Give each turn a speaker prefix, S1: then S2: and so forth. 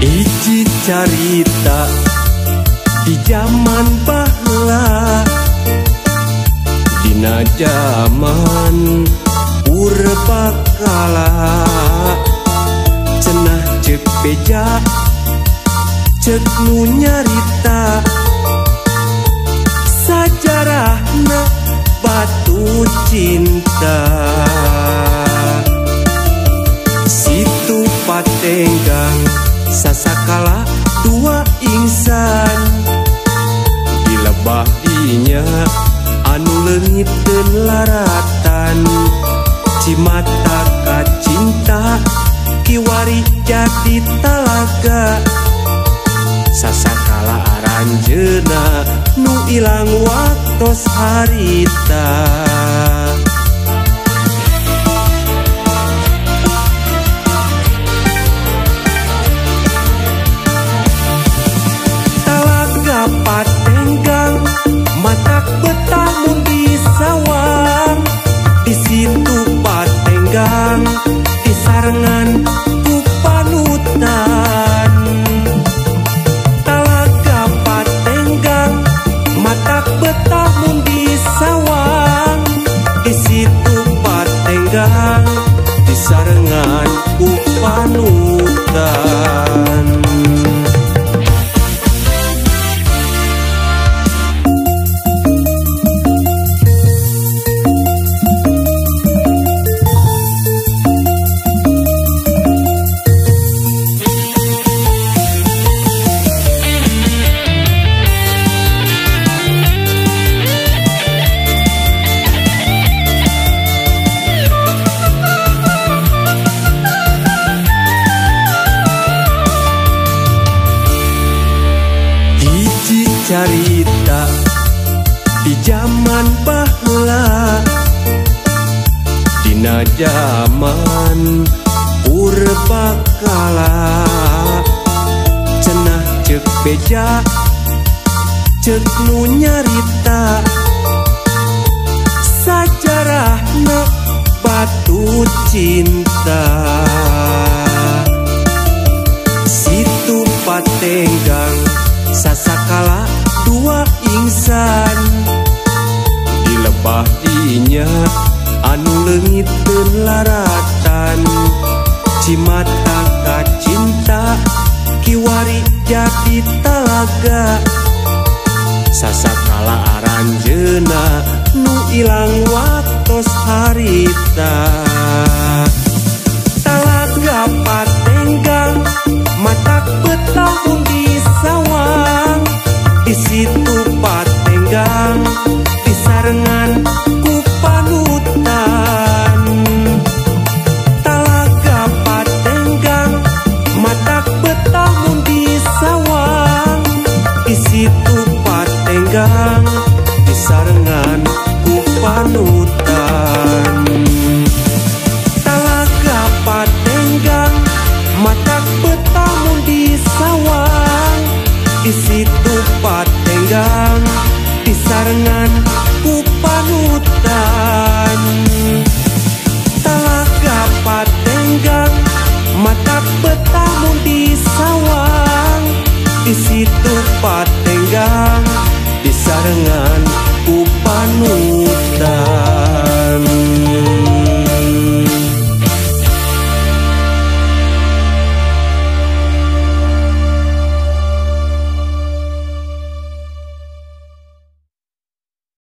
S1: Iji carita di zaman baheula, dina zaman purbakala, cenah ceuk beja ceuk nu nyarita sajarahna batu cinta. Situ Patenggang sasakala dua insan dilebah dinya anu leungit teu laratan, cimata ka cinta kiwari jadi talaga, sasakala aranjeuna nu ilang waktos harita. Patenggang matak betah mun di sawang, di situ Patenggang disarengan ku panutan. Talaga Patenggang matak betah mun di sawang, di situ Patenggang disarengan ku panutan. Carita di zaman baheula, dina zaman purbakala, cenah ceuk beja ceuk nu nyarita sajarahna batu cinta. Situ Patenggang sasakala dua insan dilebah dinya anu leungit teu laratan, cimata ka cinta kiwari jadi talaga, sasakala aranjeuna nu ilang waktos harita. Talaga Patenggang matak betah mun di sawang, di situ Patenggang disarengan ku panutan. Talaga Patenggang matak betah mun di sawang, di situ Patenggang disarengan ku panutan. Talaga Patenggang matak betah mun di sawang, di situ Patenggang disarengan ku panutan. Talaga Patenggang matak betah mun di sawang, di situ Patenggang disarengan